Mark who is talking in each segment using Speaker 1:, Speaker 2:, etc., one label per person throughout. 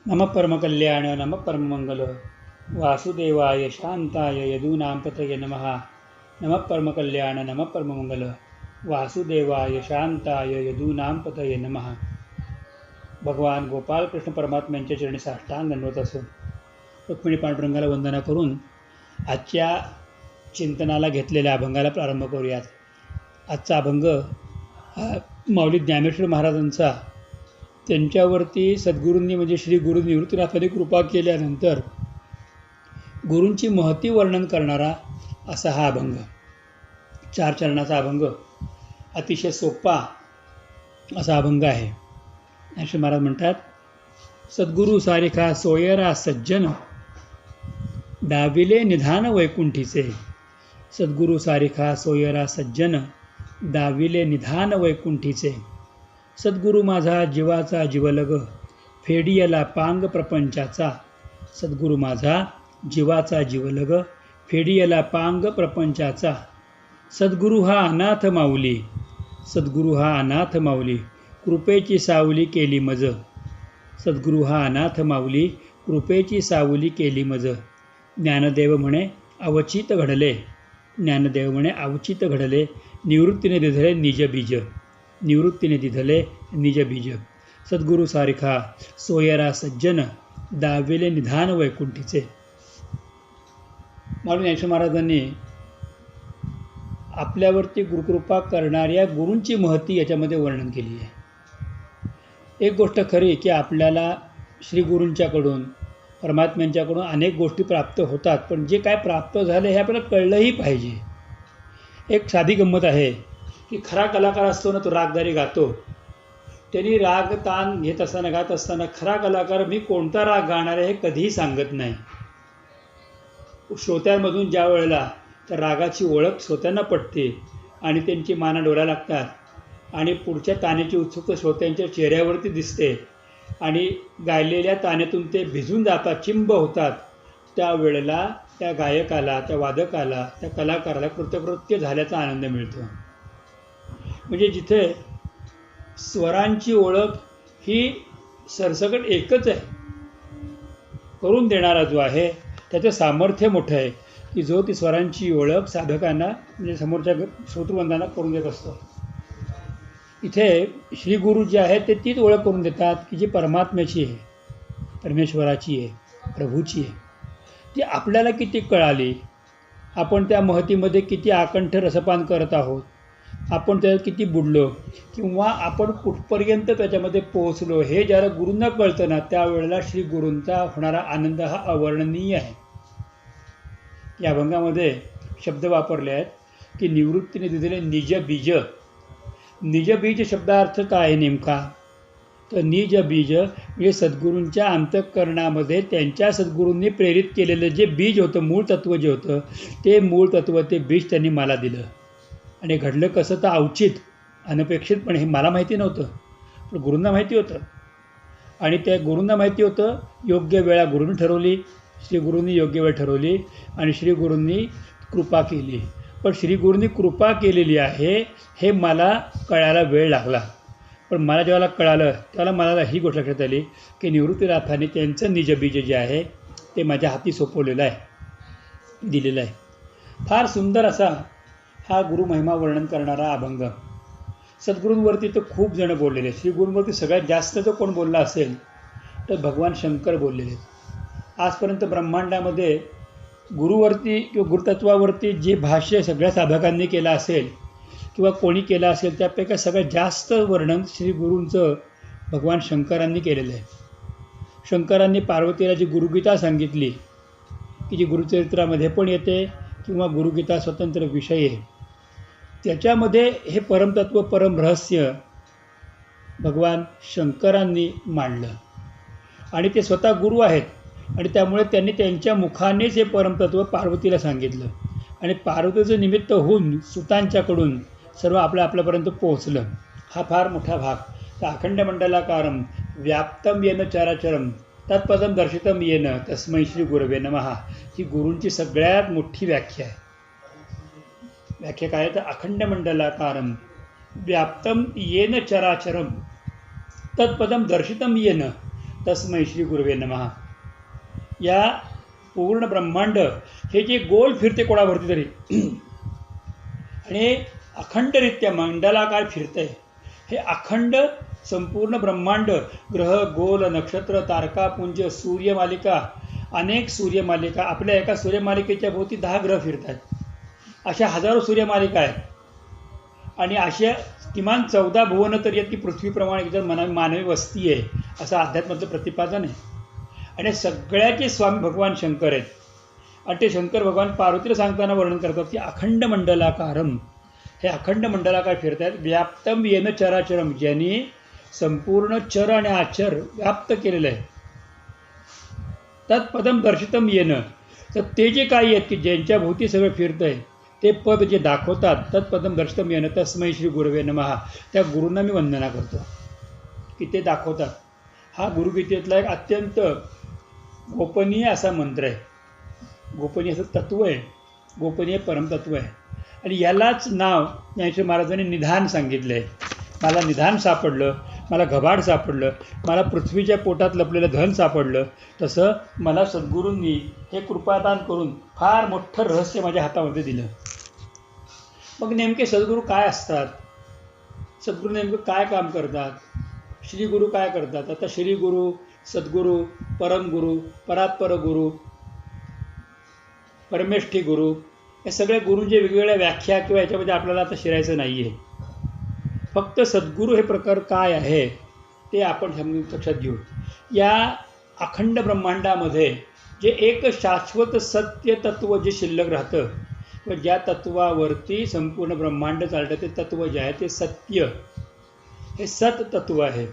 Speaker 1: नमः परमकल्याण नमः परममंगल वासुदेवाय शांताय यदूनां पतये नमः. नमः परमकल्याण नमः परममंगल वासुदेवाय शांताय यदूनां पतये नमः. भगवान गोपाल कृष्ण परमात्म्यांच्या चरणी साष्टांग दंडवत असून रुक्मिणी पांडुरंगाला वंदना करून आजच्या चिंतनाला घेतलेल्या अभंगाला प्रारंभ करूयात. आजचा अभंग माऊली ज्ञानेश्वर महाराजांचा त्यांच्यावरती सद्गुरूंनी म्हणजे श्री गुरु निवृत्तीनाथांनी कृपा केल्यानंतर गुरूंची महती वर्णन करणारा असा हा अभंग. 4 चरणाचा अभंग, अतिशय सोपा असा अभंग आहे. ज्ञानेश्वर महाराज म्हणतात, सद्गुरू सारिखा सोयरा सज्जन दाविले निधान वैकुंठीचे. सद्गुरू सारिखा सोयरा सज्जन दाविले निधान वैकुंठीचे. सद्गुरू माझा जीवाचा जीवलग फेडियला पांग प्रपंचाचा. सद्गुरू माझा जीवाचा जीवलग फेडियला पांग प्रपंचाचा. सद्गुरू हा अनाथ माऊली. सद्गुरू हा अनाथ माऊली कृपेची सावली केली मज. सद्गुरू हा अनाथ माऊली कृपेची सावली केली मज. ज्ञानदेव म्हणे अवचित घडले. ज्ञानदेव म्हणे अवचित घडले निवृत्तीने दिधले निज बीज. निवृत्तीने दिधले निज बीज. सद्गुरू सारिखा सोयरा सज्जन दाविले निधान वैकुंठीचे. माऊली ज्ञानेश्वर महाराजांनी आपल्यावरती गुरुकृपा करणाऱ्या गुरूंची महती याच्यामध्ये वर्णन केली आहे. एक गोष्ट खरी की आपल्याला श्री गुरूंच्याकडून परमात्म्यांच्याकडून अनेक गोष्टी प्राप्त होतात, पण जे काय प्राप्त झाले हे आपल्याला कळलंही पाहिजे. एक साधी गंमत आहे की खरा कलाकार असतो ना, तो रागदारी गातो. त्यांनी राग तान घेत असताना गात असताना खरा कलाकार मी कोणता राग गाणार आहे हे कधीही सांगत नाही. श्रोत्यांमधून ज्या वेळेला त्या रागाची ओळख श्रोत्यांना पटते आणि त्यांची माना डोळ्याला लागतात आणि पुढच्या ताण्याची उत्सुकता श्रोत्यांच्या चेहऱ्यावरती दिसते आणि गायलेल्या ताण्यातून ते भिजून जातात, चिंब होतात, त्यावेळेला त्या गायकाला, त्या वादकाला, त्या कलाकाराला कृतकृत्य झाल्याचा आनंद मिळतो. म्हणजे जिथे स्वरांची ओळख ही सरसकट एकच आहे, करून देणारा जो आहे त्याचं सामर्थ्य मोठं आहे की जो ती स्वरांची ओळख साधकांना म्हणजे समोरच्या श्रोतृवंदांना करून देत असतो. इथे श्री गुरु जे आहेत ते तीच ओळख करून देतात की जी परमात्म्याची आहे, परमेश्वराची आहे, प्रभूची आहे. ती आपल्याला किती कळाली, आपण त्या महतीमध्ये किती आकंठ रसपान करत आहोत, आपण त्यात किती बुडलो किंवा आपण कुठपर्यंत त्याच्यामध्ये पोहोचलो हे ज्याला गुरूंना कळतं ना, त्यावेळेला श्री गुरूंचा होणारा आनंद हा अवर्णनीय आहे. या अभंगामध्ये शब्द वापरले आहेत की निवृत्तीने दिलेले निज बीज. निज बीज शब्दार्थ काय आहे नेमका, तर निज बीज म्हणजे सद्गुरूंच्या अंतःकरणामध्ये त्यांच्या सद्गुरूंनी प्रेरित केलेलं जे बीज होतं, मूळ तत्त्व जे होतं, ते मूळ तत्त्व, ते बीज त्यांनी मला दिलं. आणि घडलं कसं तर अवचित, अनपेक्षितपणे. हे मला माहिती नव्हतं, पण गुरूंना माहिती होतं. आणि त्या गुरूंना माहिती होतं, योग्य वेळा गुरूंनी ठरवली, श्री गुरूंनी योग्य वेळ ठरवली आणि श्री गुरूंनी कृपा केली. पण श्री गुरूंनी कृपा केलेली आहे हे मला कळायला वेळ लागला. पण मला जेव्हा कळालं त्याला मला ही गोष्ट लक्षात आली की निवृत्तीनाथांनी त्यांचं निजबीज जे आहे ते माझ्या हाती सोपवलेलं आहे, दिलेलं आहे. फार सुंदर असा हा गुरुमहिमा वर्णन करणारा अभंग. सद्गुरूंवरती तर खूप जण बोललेले. श्री गुरूंवरती सगळ्यात जास्त जर कोण बोलला असेल तर भगवान शंकर बोललेले. आजपर्यंत ब्रह्मांडामध्ये गुरुवरती किंवा गुरुतत्वावरती जे भाष्य सगळ्या साधकांनी केलं असेल किंवा कोणी केलं असेल त्यापैकी सगळ्यात जास्त वर्णन श्री गुरूंचं भगवान शंकरांनी केलेलं आहे. शंकरांनी पार्वतीला जी गुरुगीता सांगितली की जी गुरुचरित्रामध्ये पण येते किंवा गुरुगीता स्वतंत्र विषय आहे, त्याच्यामध्ये हे परमतत्व, परम रहस्य भगवान शंकरांनी मांडलं. आणि ते स्वतः गुरु आहेत आणि त्यामुळे त्यांनी त्यांच्या मुखानेच हे परमतत्व पार्वतीला सांगितलं आणि पार्वतीचं निमित्त होऊन सुतांच्याकडून सर्व आपल्यापर्यंत पोहोचलं. हा फार मोठा भाग. तर अखंड मंडलाकारं व्याप्तम येन चराचरम तत्पदम दर्शितम येन तस्मै श्री गुरवे नमः. ही गुरूंची सगळ्यात मोठी व्याख्या आहे. व्याख्या काय तर अखंड मंडलाकारं व्याप्तम येन चराचरम तत्पदम दर्शितम येन. तस्मै श्री गुरुवे नमः. या पूर्ण ब्रह्मांड हे जे गोल फिरते कोणावरती तरी आणि अखंडरित्या मंडलाकार फिरतंय, हे अखंड संपूर्ण ब्रह्मांड, ग्रह, गोल, नक्षत्र, तारकापुंज, सूर्यमालिका, अनेक सूर्यमालिका, आपल्या एका सूर्यमालिकेच्या भोवती 10 ग्रह फिरत आहेत. अशा हजारो सूर्यमालिका आहेत आणि अशा किमान 14 भुवनं तर आहेत की पृथ्वीप्रमाणे एकदम मानवी वस्ती आहे, असं अध्यात्मातलं प्रतिपादन आहे. आणि सगळ्याचे स्वामी भगवान शंकर आहेत. आणि ते शंकर भगवान पार्वतीला सांगताना वर्णन करतात की अखंड मंडलाकारम, हे अखंड मंडलाकार फिरत आहेत. व्याप्तम येन चराचरम, ज्यांनी संपूर्ण चर आणि आचर व्याप्त केलेलं आहे. तत्पदम दर्शितम येन, तर ते जे काही आहेत की ज्यांच्या भोवती सगळं फिरतं आहे ते पद जे दाखवतात, तत्पदम दर्शितम येन तस्मै श्री गुरुवे नमः, त्या गुरूंना मी वंदना करतो की ते दाखवतात. हा गुरुगीतेतला एक अत्यंत गोपनीय असा मंत्र आहे, गोपनीय असं तत्त्व आहे, गोपनीय परमतत्व आहे. आणि यालाच नाव ज्ञानेश्वर महाराजांनी निधान सांगितलं आहे. मला निधान सापडलं, मला घबाड सापडलं, मला पृथ्वीच्या पोटात लपलेलं धन सापडलं, तसं मला सद्गुरूंनी हे कृपादान करून फार मोठं रहस्य माझ्या हातामध्ये दिलं. मग नेमके सद्गुरू काय असतात, सद्गुरू नेमकं काय काम करतात, श्रीगुरू काय करतात? आता श्रीगुरू, सद्गुरू, परमगुरू, परात्पर गुरु, परमेष्ठी गुरु, हे सगळे गुरूंचे वेगवेगळ्या व्याख्या किंवा याच्यामध्ये आपल्याला आता शिरायचं नाही आहे. फक्त सद्गुरू हे प्रकार काय आहे ते आपण लक्षात घेऊ. या अखंड ब्रह्मांडामध्ये जे एक शाश्वत सत्य तत्त्व जे शिल्लक राहतं व ज्या तत्त्वावरती संपूर्ण ब्रह्मांड चालतं, ते तत्त्व जे आहे ते सत्य, हे सततत्व आहे.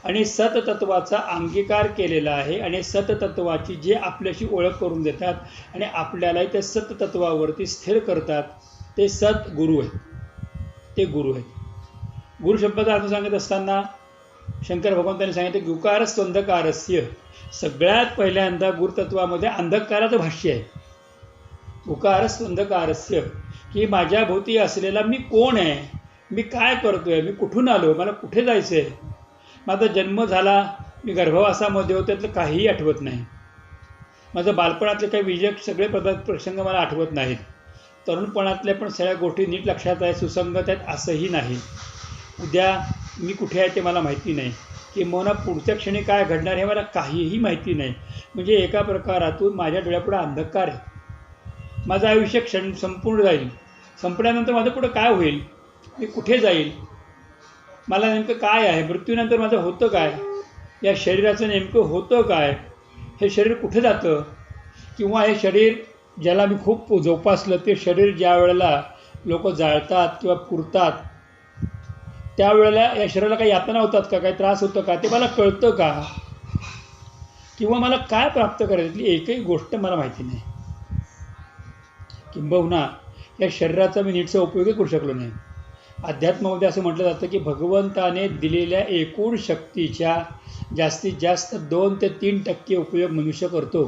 Speaker 1: आणि सततत्वाचा अंगीकार केलेला आहे. आणि सततत्वाची जे आपल्याशी ओळख करून देतात आणि आपल्यालाही त्या सततत्वावरती स्थिर करतात, ते सद्गुरू आहेत, ते गुरु आहेत. गुरु शब्दाचा अर्थ सांगत असताना शंकर भगवंतांनी सांगितलं गुकारस्त्वंधकारस्य, सगळ्यात पहिल्यांदा गुरुतत्वामध्ये अंधकाराचं भाष्य आहे. गुकारस्त्वंधकारस्य, की माझ्या भोवती असलेला मी कोण आहे, मी काय करतोय, मी कुठून आलो, मला कुठे जायचं आहे, माझा जन्म झाला, मी गर्भवासामध्ये होतो, त्यातलं काहीही आठवत नाही. माझं बालपणातले काही विजय सगळे प्रसंग मला आठवत नाहीत. तरुणपणातल्या पण सगळ्या गोष्टी नीट लक्षात आहे, सुसंगत आहेत असंही नाही. उद्या मी कुठे आहे ते मला माहिती नाही, किंवा पुढच्या क्षणी काय घडणार हे मला काहीही माहिती नाही. म्हणजे एका प्रकारातून माझ्या डोळ्यापुढे अंधकार आहे. माझं आयुष्य संपूर्ण जाईल, संपल्यानंतर माझं पुढं काय होईल, मी कुठे जाईल, मला नेमकं काय आहे, मृत्यूनंतर माझं होतं काय, या शरीराचं नेमकं होतं काय, हे शरीर कुठे जातं, किंवा हे शरीर ज्याला मी खूप जोपासलं ते शरीर ज्या वेळेला लोक जाळतात किंवा पुरतात, त्यावेळेला या शरीराला काही यातना होतात का, काही त्रास होतो का, ते मला कळतं का, किंवा मला काय प्राप्त करायचं एकही गोष्ट मला माहिती नाही. किंबहुना या शरीराचा मी नीटचा उपयोगही करू शकलो नाही. अध्यात्मामध्ये असं म्हटलं जातं की भगवंताने दिलेल्या एकूण शक्तीच्या जास्तीत जास्त 2 ते 3% उपयोग मनुष्य करतो.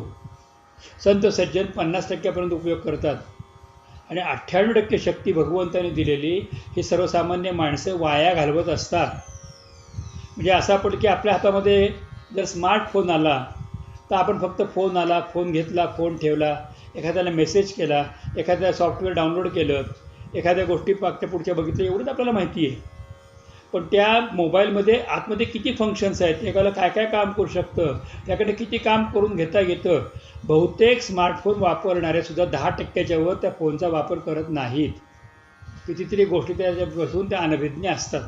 Speaker 1: संत सज्जन 50% उपयोग करतात. आणि 98% शक्ती भगवंताने दिलेली ही सर्वसामान्य माणसं वाया घालवत असतात. म्हणजे असं आपण की आपल्या हातामध्ये जर स्मार्टफोन आला तर आपण फक्त फोन आला, फोन घेतला, फोन ठेवला, एखाद्याला मेसेज केला, एखाद्या सॉफ्टवेअर डाउनलोड केलं, एखाद्या गोष्टी मागच्या पुढच्या बघितलं, एवढंच आपल्याला माहिती आहे. पण त्या मोबाईलमध्ये आतमध्ये किती फंक्शन्स आहेत, एकाला काय काय काम करू शकतं, त्याकडे किती काम करून घेता येतं. बहुतेक स्मार्टफोन वापरणारे सुद्धा 10%च्या वर त्या फोनचा वापर करत नाहीत. कितीतरी गोष्टी त्याच्या बसून त्या अनभिज्ञ असतात.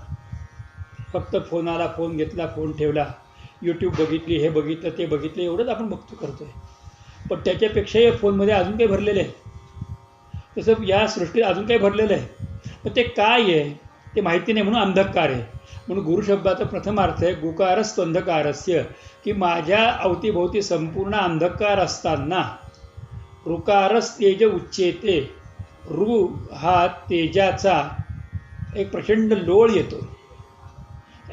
Speaker 1: फक्त फोन आला, फोन घेतला, फोन ठेवला, यूट्यूब बघितली, हे बघितलं, ते बघितलं, एवढंच आपण बघतो करतोय. पण त्याच्यापेक्षाही फोनमध्ये अजून काही भरलेलं आहे, तसं या सृष्टीत अजून काही भरलेलं आहे. पण ते काय आहे ते माहिती नाही, म्हणून अंधकार आहे. म्हणून गुरुशब्दाचा प्रथम अर्थ आहे गुकारस्त्वंधकारस्य, की माझ्या अवतीभोवती संपूर्ण अंधकार असताना ऋकारस तेज उच्चेते, ऋ हा तेजाचा एक प्रचंड लोळ येतो.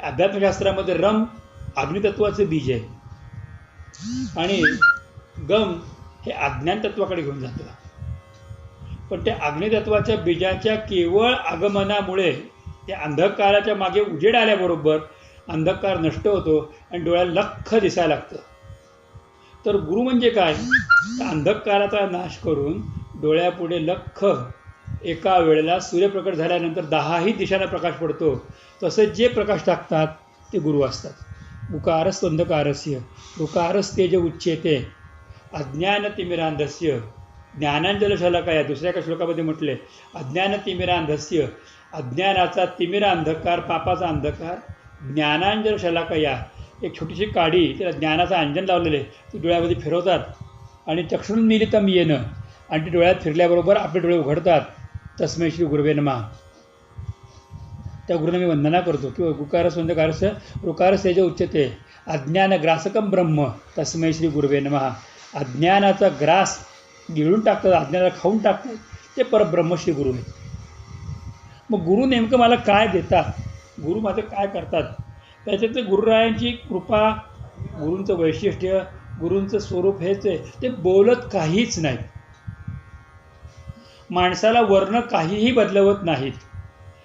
Speaker 1: अध्यात्मशास्त्रामध्ये रम अग्नितत्वाचं बीज आहे आणि गम हे अज्ञान तत्वाकडे घेऊन जातं. पण त्या अग्नितत्वाच्या बीजाच्या केवळ आगमनामुळे त्या अंधकाराच्या मागे उजेड आल्याबरोबर अंधकार नष्ट होतो आणि डोळ्याला लख्ख दिसायला लागतं. तर गुरु म्हणजे काय? तर अंधकाराचा नाश करून डोळ्यापुढे लख्ख एका वेळेला सूर्यप्रकट झाल्यानंतर 10ही दिशांना प्रकाश पडतो, तसं जे प्रकाश टाकतात ते गुरु असतात. उकारस्त्वंधकारस्य ऋकारस्तेज उच्यते अज्ञानतिमिरांधस्य ज्ञानांजलशलाकया. दुसऱ्या एका श्लोकामध्ये म्हटले अज्ञानतिमिरांधस्य, अज्ञानाचा तिमिर अंधकार, पापाचा अंधकार, ज्ञानांजलशलाकया, एक छोटीशी काडी त्याला ज्ञानाचं अंजन लावलेले ती डोळ्यामध्ये फिरवतात आणि चक्षुर्मीलितं येन, आणि ती डोळ्यात फिरल्याबरोबर आपले डोळे उघडतात. तस्मै श्री गुरुवे नमः. त्या गुरुना मी वंदना करतो. किंवा गुकारस्वंधकारस्य ऋकारस्तेज उच्यते अज्ञानग्रासकं ब्रह्म तस्मै श्री गुरुवे नमः. अज्ञानाचा ग्रास गिळून टाकतात, अज्ञानाला खाऊन टाकतात, ते परब्रह्म श्री गुरु आहेत. मग गुरु नेमकं मला काय देतात, गुरु माझं काय करतात? त्याच्यात गुरुरायांची कृपा, गुरूंचं वैशिष्ट्य, गुरूंचं स्वरूप हेच आहे. ते बोलत काहीच नाहीत. माणसाला वर्ण काहीही बदलवत नाहीत.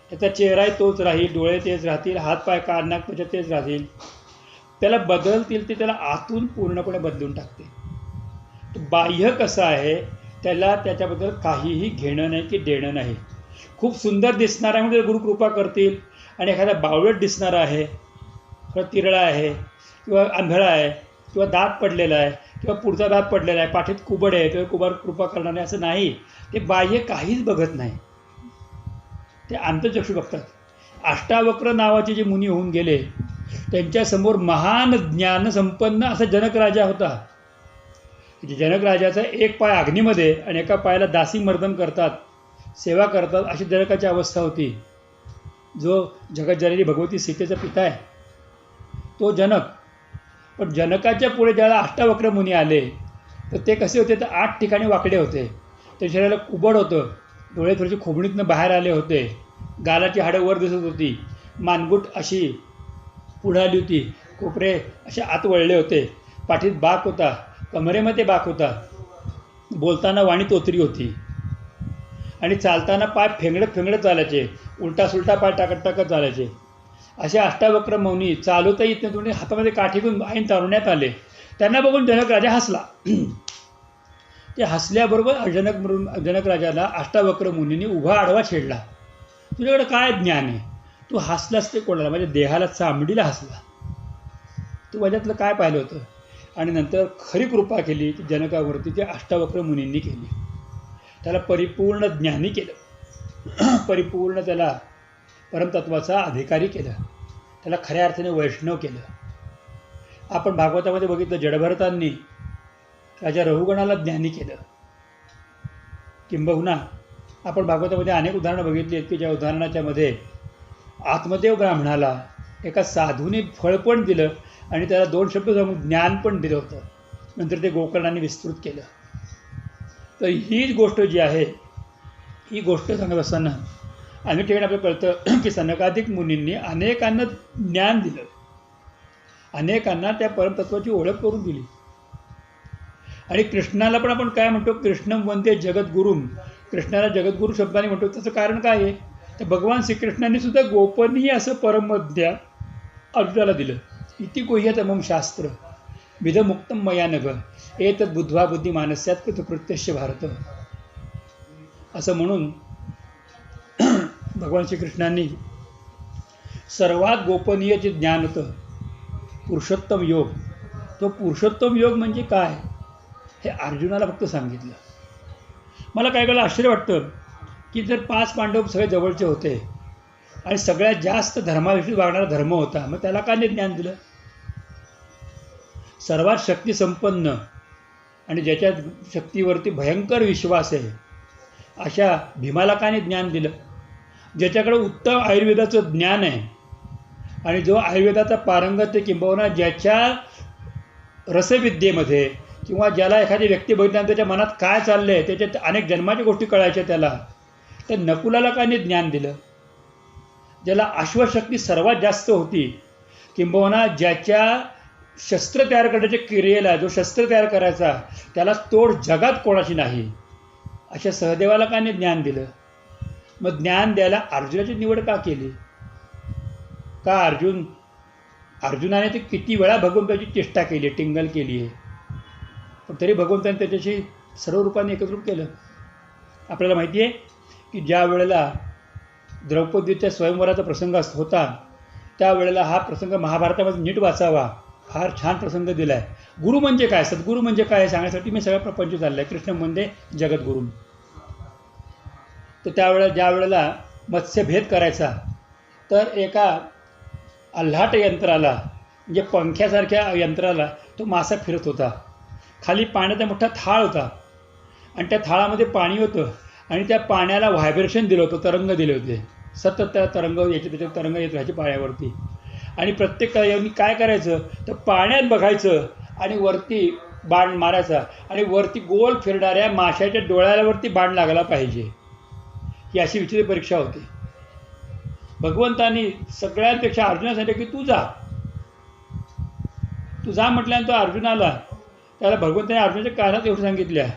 Speaker 1: त्याचा चेहराही तोच राहील, डोळे तेच राहतील, हातपाय कान नाक त्वचा तेच राहतील. त्याला बदलतील ते त्याला आतून पूर्णपणे बदलून टाकते. बाह्य कसं आहे त्याला त्याच्याबद्दल काहीही घेणं नाही की देणं नाही. खूप सुंदर दिसणारा म्हणजे गुरु कृपा करतील, आणि एखादा बावळट दिसणारा आहे, किंवा तिरळा आहे, किंवा आंधळा आहे, किंवा दात पडलेला आहे, किंवा पुढचा दात पडलेला आहे, पाठीत कुबड आहे, किंवा कुबार कृपा करणार नाही असं नाही. ते बाह्य काहीच बघत नाही, ते अंतःचक्षु बघतात. अष्टावक्र नावाचे जे मुनी होऊन गेले त्यांच्यासमोर महान ज्ञानसंपन्न असा जनक राजा होता. जनक राजाचा एक पाय अग्नीमध्ये आणि एका पायाला दासी मर्दन करतात, सेवा करतात, अशी जनकाची अवस्था होती. जो जगज्जननी भगवती सीतेचा पिता आहे तो जनक. पण जनकाच्या पुढे ज्याला अष्टावक्र मुनी आले तर ते कसे होते, तर 8 ठिकाणी वाकडे होते. त्या शरीराला कुबड होतं, डोळे थोडेसे खोबणीतनं बाहेर आले होते, गालाची हाडं वर दिसत होती, मानगुट अशी पुढे आली होती, कोपरे असे आत वळले होते, पाठीत बाक होता, कमरेमध्ये बाक होता, बोलताना वाणी तोतरी होती, आणि चालताना पाय फेंगडत फेंगडत चालायचे, उलटा सुलटा पाय टाकत टाकत चालायचे. असे अष्टावक्र मौनी चालवता येत नाही, तुम्ही हातामध्ये काठी घेऊन ऐन तारुण्यात आले. त्यांना बघून जनक राजा हसला. ते हसल्याबरोबर जनक राजाला अष्टावक्र मुनींनी उभा आडवा छेडला. तुझ्याकडे काय ज्ञान आहे, तू हसलास ते कोणाला? माझ्या देहाला चामडीला हसला. तू माझ्यातलं काय पाहिलं होतं? आणि नंतर खरी कृपा केली ती जनकावरती जे अष्टावक्र मुनींनी केली. त्याला परिपूर्ण ज्ञानी केलं, परिपूर्ण त्याला परमतत्वाचा अधिकारी केलं, त्याला खऱ्या अर्थाने वैष्णव केलं. आपण भागवतामध्ये बघितलं जडभरतांनी राजा रघुगणाला ज्ञानी केलं. किंबहुना आपण भागवतामध्ये अनेक उदाहरणं बघितली आहेत की ज्या उदाहरणाच्या मध्ये आत्मदेव ब्राह्मणाला एका साधूने फळ पण दिलं आणि त्याला 2 शब्द सांगून ज्ञान पण दिलं होतं. नंतर ते गोकर्णाने विस्तृत केलं. तर ही गोष्ट जी आहे ही गोष्ट सांगत असताना अनेक ठिकाणी आपल्याला कळतं की सनकादिक मुनींनी अनेकांना ज्ञान दिलं, अनेकांना त्या परमतत्वाची ओळख करून दिली. आणि कृष्णाला पण आपण काय म्हणतो, कृष्णम वंदे जगद्गुरुम, कृष्णाला जगद्गुरू शब्दाने म्हणतो. त्याचं कारण काय आहे, तर भगवान श्रीकृष्णांनी सुद्धा गोपनीय असं परमज्ञान अर्जुनाला दिलं. इति गुह्यतमं शास्त्र विधमुक्तं मया नघ एतद् बुद्ध्वा बुद्धिमानस्यात् कृतकृत्यस्य भारत. असं म्हणून भगवान श्रीकृष्णांनी सर्वात गोपनीय जे ज्ञान होतं पुरुषोत्तम योग, तो पुरुषोत्तम योग म्हणजे काय हे अर्जुनाला फक्त सांगितलं. मला काय वेळेला आश्चर्य वाटतं की जर 5 पांडव सगळे जवळचे होते आणि सगळ्यात जास्त धर्माविषयी वागणारा धर्म होता, मग त्याला का नाही ज्ञान दिलं? सर्वात शक्तिसंपन्न आणि ज्याच्या शक्तीवरती भयंकर विश्वास आहे अशा भीमाला का नाही ज्ञान दिलं? ज्याच्याकडे उत्तम आयुर्वेदाचं ज्ञान आहे आणि जो आयुर्वेदाचा पारंगत आहे, किंबहुना ज्याच्या रसविद्येमध्ये किंवा ज्याला एखादी व्यक्ती बघितल्यानंतर त्याच्या मनात काय चाललं आहे त्याच्यात अनेक जन्माच्या गोष्टी कळायच्या त्याला, तर नकुलाला का नाही ज्ञान दिलं? ज्याला अश्वशक्ती सर्वात जास्त होती, किंबहुना ज्याच्या शस्त्र तयार करण्याच्या क्रियेला जो शस्त्र तयार करायचा त्याला तोड जगात कोणाची नाही, अशा सहदेवाला का नाही ज्ञान दिलं? मग ज्ञान द्यायला अर्जुनाची निवड का केली? का अर्जुन अर्जुनाने ते किती वेळा भगवंताची चेष्टा केली, टिंगल केली आहे, पण तरी भगवंताने त्याच्याशी सर्व रूपाने एकत्रित केलं. आपल्याला माहिती आहे की ज्या वेळेला द्रौपदीच्या स्वयंवराचा प्रसंग होता, त्यावेळेला हा प्रसंग महाभारतामध्ये नीट वाचावा, फार छान प्रसंग दिला आहे. गुरु म्हणजे काय, सद्गुरू म्हणजे काय हे सांगण्यासाठी मी सगळा प्रपंच चालला आहे. कृष्ण म्हणजे जगद्गुरू. तर त्यावेळेला ज्या वेळेला मत्स्यभेद करायचा, तर एका अल्हाट यंत्राला, म्हणजे पंख्यासारख्या यंत्राला तो मासा फिरत होता. खाली पाण्याचा मोठा थाळ होता आणि त्या थाळामध्ये पाणी होतं आणि त्या पाण्याला व्हायब्रेशन दिलं होतं, तरंग दिले होते. सतत त्या तरंग याचे त्याच्या तरंग येत राहायचे पाण्यावरती. आणि प्रत्येक यांनी काय करायचं तर पाण्यात बघायचं आणि वरती बाण मारायचा आणि वरती गोल फिरणाऱ्या माशाच्या डोळ्यावरती बाण लागला पाहिजे, ही अशी विचित्र परीक्षा होती. भगवंतांनी सगळ्यांपेक्षा अर्जुनासाठी की तू जा म्हटल्यानंतर अर्जुनाला, त्याला भगवंताने अर्जुनाच्या कानात एवढं सांगितलं,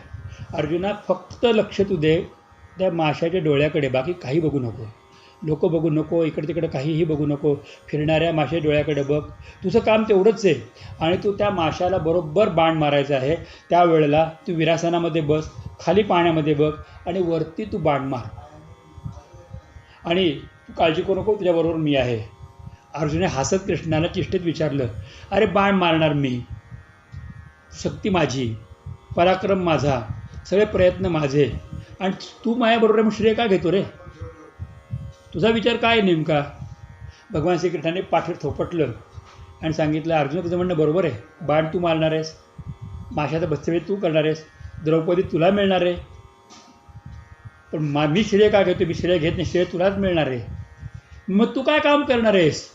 Speaker 1: अर्जुना फक्त लक्ष तू दे त्या माशाच्या डोळ्याकडे, बाकी काही बघू नको, लोक बघू नको, इकडे तिकडे काहीही बघू नको, फिरणाऱ्या माशाच्या डोळ्याकडे बघ, तुझं काम तेवढंच आहे. आणि तू त्या माशाला बरोबर बाण मारायचा आहे. त्यावेळेला तू विरासनामध्ये बस, खाली पाण्यामध्ये बघ आणि वरती तू बाण मार, आणि तू काळजी करू नको, तुझ्याबरोबर मी आहे. अर्जुने हसत कृष्णाला चिष्टेत विचारलं, अरे बाण मारणार मी, शक्ती माझी, पराक्रम माझा, सगळे प्रयत्न माझे, आणि तू माझ्याबरोबर मग श्रेय का घेतो रे, तुझा विचार काय नेमका. भगवान श्रीकृष्णाने पाठीवर थोपटलं आणि सांगितलं, अर्जुन तुझं म्हणणं बरोबर आहे, बाण तू मारणार आहेस, माशाचा बस्तवेद तू करणार आहेस, द्रौपदी तुला मिळणार आहे, पण मी श्रेय का घेतो, मी श्रेय घेत नाही, श्रेय तुलाच मिळणार आहे, मग तू काय काम करणार आहेस.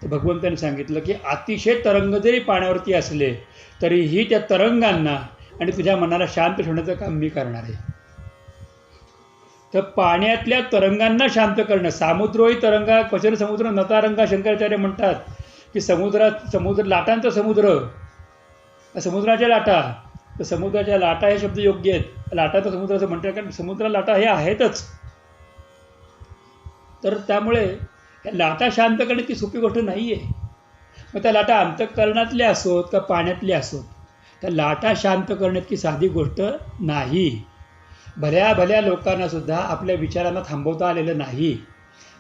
Speaker 1: तर भगवंताने सांगितलं की अतिशय तरंग जरी पाण्यावरती असले तरीही त्या तरंगांना आणि तुझ्या मनाला शांत ठेवण्याचं काम मी करणार आहे. तर पाण्यातल्या तरंगांना शांत करणं, सामुद्रोही तरंगा क्वचन समुद्र नतारंगा, शंकराचार्य म्हणतात की समुद्र लाटांचा समुद्र, समुद्राच्या लाटा, तर समुद्राच्या लाटा हे शब्द योग्य आहेत. लाटांचा समुद्र असं म्हणतात कारण समुद्र लाटा हे आहेतच. तर त्यामुळे लाटा शांत करणे ती सोपी गोष्ट नाही आहे. मग त्या लाटा अंतःकरणातल्या असोत का पाण्यातल्या असोत, त्या लाटा शांत करण्याची साधी गोष्ट नाही. भल्या भल्या लोकांनासुद्धा आपल्या विचारांना थांबवता आलेलं नाही.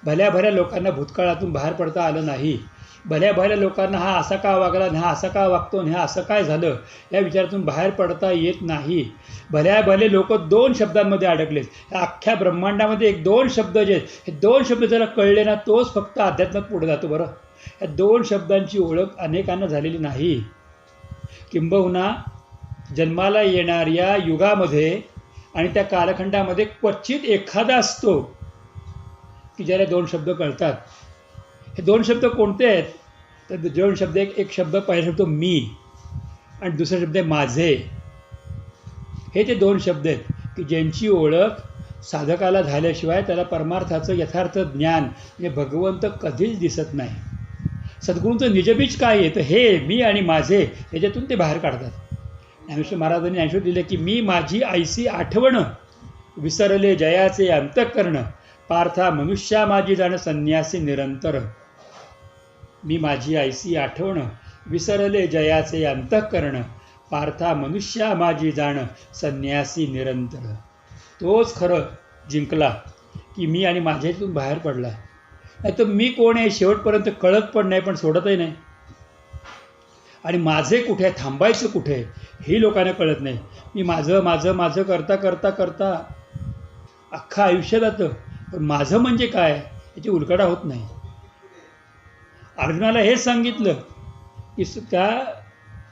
Speaker 1: भल्या भल्या लोकांना भूतकाळातून बाहेर पडता आलं नाही. भल्या भल्या लोकांना हा असा का वागला, हा असा का वागतो, हा असं काय झालं, या विचारातून बाहेर पडता येत नाही. भल्या भले लोक 2 शब्दांमध्ये अडकलेत. ह्या अख्ख्या ब्रह्मांडामध्ये 1-2 शब्द जे आहेत, हे 2 शब्द जरा कळले ना, तोच फक्त अध्यात्मात पुढे जातो. बरं, ह्या 2 शब्दांची ओळख अनेकांना झालेली नाही. किंबहुना जन्माला येणाऱ्या युगामध्ये आणि त्या कालखंडामध्ये क्वचित एखादा असतो की ज्याला 2 शब्द कळतात. हे 2 शब्द कोणते आहेत तर 2 शब्द, एक शब्द, पहिला शब्द मी आणि दुसरा शब्द आहे माझे. हे ते 2 शब्द आहेत की ज्यांची ओळख साधकाला झाल्याशिवाय त्याला परमार्थाचं यथार्थ ज्ञान म्हणजे भगवंत कधीच दिसत नाही. सद्गुरूंचं निजबीज काय आहे तर हे मी आणि माझे याच्यातून ते बाहेर काढतात. ज्ञानेश्वर महाराजांनी ज्ञानेश्वर दिले की मी माझी आईसी आठवण, विसरले जयाचे अंतःकरण, पार्था मनुष्या माझी जाण संन्यासी निरंतर. मी माझी आईसी आठवण, विसरले जयाचे अंतःकरण, पार्था मनुष्या माझी जाण संन्यासी निरंतर. तोच खरं जिंकला की मी आणि माझ्यातून बाहेर पडला. नाही तर मी कोण आहे शेवटपर्यंत कळत पण नाही, पण सोडतही नाही. आणि माझे कुठे आहे, थांबायचं कुठे हे लोकांना कळत नाही. मी माझं माझं माझं करता करता करता अख्खं आयुष्य जातं, पण माझं म्हणजे काय याची उलगडा होत नाही. अर्जुनाला हेच सांगितलं की त्या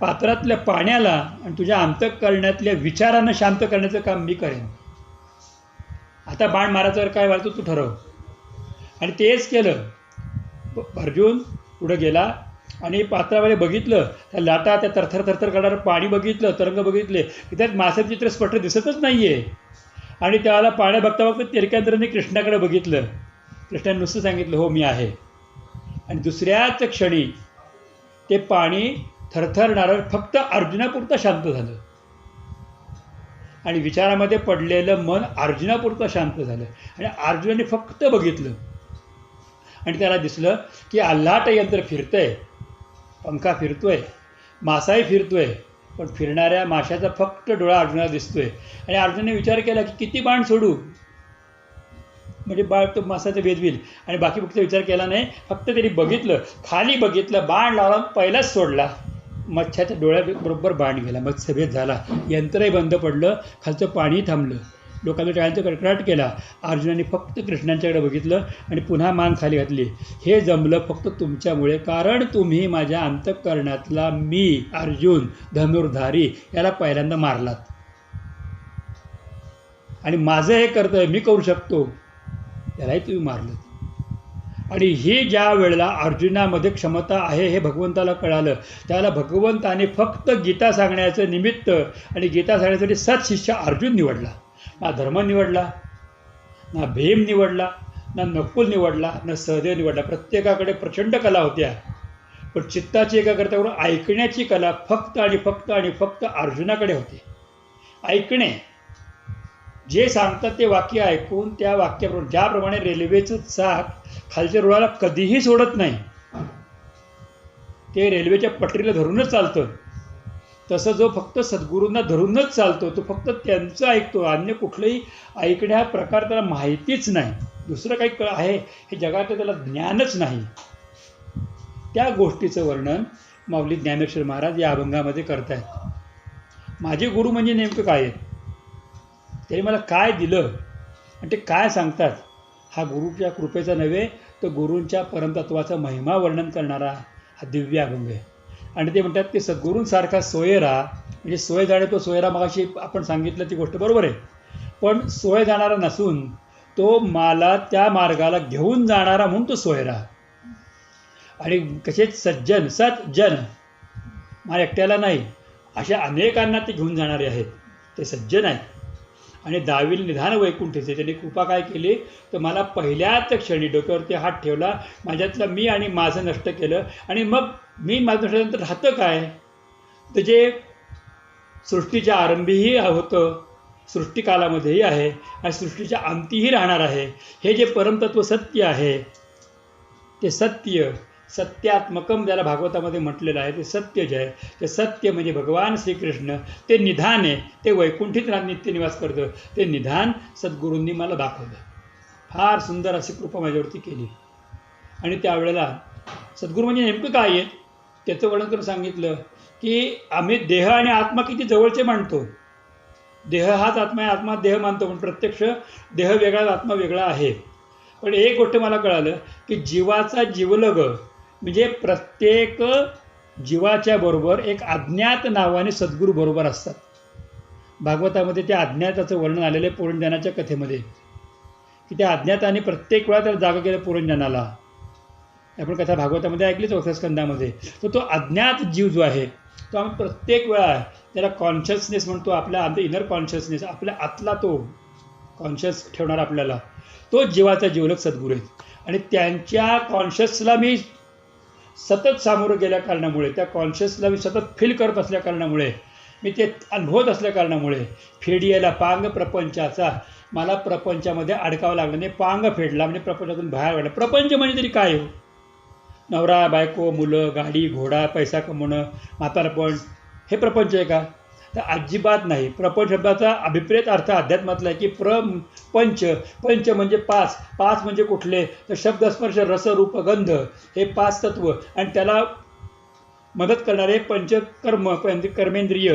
Speaker 1: पात्रातल्या पाण्याला आणि तुझ्या अंतःकरणातल्या विचारांना शांत करण्याचं काम मी करेन. आता बाण मारायचं काय व्हायचं तू ठरव. आणि तेच केलं. अर्जुन पुढे गेला आणि पात्रामध्ये बघितलं, त्या लाटा, त्या थरथर थरथर करणारं पाणी बघितलं, तरंग बघितले की त्यात माशाचं चित्र स्पष्ट दिसतच नाही आहे. आणि त्याला पाण्या बघता बघता तिरक्यांतराने कृष्णाकडे बघितलं. कृष्णाने नुसतं सांगितलं हो मी आहे. आणि दुसऱ्याच क्षणी ते पाणी थरथरणारं फक्त अर्जुनापुरतं शांत झालं. आणि विचारामध्ये पडलेलं मन अर्जुनापुरतं शांत झालं. आणि अर्जुनाने फक्त बघितलं. आणि त्याला दिसलं की आल्हाट यंत्र फिरतंय, पंखा फिरतोय, मासाही फिरतोय, पण फिरणाऱ्या माशाचा फक्त डोळा अर्जुनाला दिसतोय. आणि अर्जुनाने विचार केला की किती बाण सोडू, म्हणजे बाळ तो मासाचा भेद होईल. आणि बाकी फक्त विचार केला नाही, फक्त त्यांनी बघितलं, खाली बघितलं, बाण लावला, पहिलाच सोडला, मत्स्याच्या डोळ्याबरोबर बाण गेला, मत्स्यभेद झाला, यंत्रही बंद पडलं, खालचं पाणी थांबलं, लोकांनी टाळ्यांचा कडकडाट केला. अर्जुनाने फक्त कृष्णांच्याकडे बघितलं आणि पुन्हा मान खाली घातली. हे जमलं फक्त तुमच्यामुळे, कारण तुम्ही माझ्या अंतःकरणातला मी अर्जुन धनुर्धारी याला पहिल्यांदा मारलात, आणि माझं हे कर्तव्य मी करू शकतो यालाही तुम्ही मारलं. आणि हे ज्या वेळेला अर्जुनामध्ये क्षमता आहे हे भगवंताला कळालं, त्याला भगवंताने फक्त गीता सांगण्याचं निमित्त आणि गीता सांगण्यासाठी सत्शिष्य अर्जुन निवडला. ना धर्म निवडला, ना भीम निवडला, ना नकुल निवडला, ना सहदेव निवडला. प्रत्येकाकडे प्रचंड कला होत्या, पण चित्ताची एकाग्रता करून ऐकण्याची कला फक्त आणि फक्त आणि फक्त अर्जुनाकडे होती. ऐकणे, जे सांगतात ते वाक्य ऐकून त्या वाक्याप्रमाणे, ज्याप्रमाणे रेल्वेचं चाक खालच्या रुळाला कधीही सोडत नाही, ते रेल्वेच्या पटरीला धरूनच चालतं, तसं जो फक्त सद्गुरूंना धरूनच चालतो तो फक्त त्यांचं ऐकतो. अन्य कुठलंही ऐकण्या हा प्रकार त्याला माहितीच नाही, दुसरं काही आहे हे जगात त्याला ज्ञानच नाही. त्या गोष्टीचं वर्णन माऊली ज्ञानेश्वर महाराज या अभंगामध्ये करतायत. माझे गुरु म्हणजे नेमकं काय आहे, त्यांनी मला काय दिलं आणि ते काय सांगतात, हा गुरुच्या कृपेचा नव्हे तर गुरूंच्या परमतत्वाचा महिमा वर्णन करणारा हा दिव्य अभंग आहे. आणि ते म्हणतात की सद्गुरूंसारखा सोयरा, म्हणजे सोय जाणे तो सोयरा, मगाशी आपण सांगितलं ती गोष्ट बरोबर आहे, पण सोय जाणारा नसून तो मला त्या मार्गाला घेऊन जाणारा म्हणून तो सोयरा. आणि कसे सज्जन, सज्जन, मला एकट्याला नाही, अशा अनेकांना ते घेऊन जाणारे आहेत, ते सज्जन आहेत. आणि दाविल निधान वैकुंठीचे त्यांनी कृपा काय केली तर मला पहिल्याच क्षणी डोक्यावरती हात ठेवला, माझ्यातलं मी आणि माझं नष्ट केलं. आणि मग मी माझं नष्ट राहतं काय तर जे सृष्टीच्या आरंभीही होतं, सृष्टिकालामध्येही आहे आणि सृष्टीच्या अंतीही राहणार आहे, हे जे परमतत्व सत्य आहे, ते सत्य सत्यात्मकम ज्याला भागवतामध्ये म्हटलेलं आहे, ते सत्य जे आहे ते सत्य म्हणजे भगवान श्रीकृष्ण, ते निधान आहे, ते वैकुंठीत नित्य निवास करतं, ते निधान सद्गुरूंनी मला दाखवलं. फार सुंदर अशी कृपा माझ्यावरती केली. आणि त्यावेळेला सद्गुरू म्हणजे नेमकं काय आहे त्याचं वर्णन करून सांगितलं की आम्ही देह आणि आत्मा किती जवळचे मानतो. देह हाच आत्मा आहे, आत्मा देह मानतो, पण प्रत्यक्ष देह वेगळा, आत्मा वेगळा आहे. पण एक गोष्ट मला कळालं की जीवाचा जीवलग म्हणजे प्रत्येक जीवाच्या बरोबर एक अज्ञात नावाने सद्गुरू बरोबर असतात. भागवतामध्ये त्या अज्ञाताचं वर्णन आलेलं आहे पुरंजनाच्या कथेमध्ये, की त्या अज्ञाताने प्रत्येक वेळा त्याला जागा केलं पुरंजनाला. आपण कथा भागवतामध्ये ऐकलीच चौथ्या स्कंदामध्ये. तर तो अज्ञात जीव जो आहे तो आम्ही प्रत्येक वेळा त्याला कॉन्शियसनेस म्हणतो, आपल्या इनर कॉन्शियसनेस, आपल्या आतला तो कॉन्शियस ठेवणार आपल्याला, तो जीवाचा जीवलग सद्गुरू आहेत. आणि त्यांच्या कॉन्शियसला मी सतत सामोरं गेल्या कारणामुळे, त्या कॉन्शियसला मी सतत फील करत असल्या कारणामुळे, मी ते अनुभवत असल्या कारणामुळे फेडियाला पांग प्रपंचाचा मला प्रपंचामध्ये अडकावं लागलं नाही. पांग फेडला म्हणजे प्रपंचातून बाहेर काढलं. प्रपंच म्हणजे तरी काय हो, नवरा बायको मुलं गाडी घोडा पैसा कमवणं म्हातारपण हे प्रपंच आहे का तर अजिबात नाही. प्रपंच शब्दाचा अभिप्रेत अर्थ अध्यात्मातला आहे की प्रपंच, पंच म्हणजे पाच, पाच म्हणजे कुठले तर शब्द स्पर्श रस रूप गंध हे पाच तत्व, आणि त्याला मदत करणारे पंचकर्म, कर्मेंद्रिय,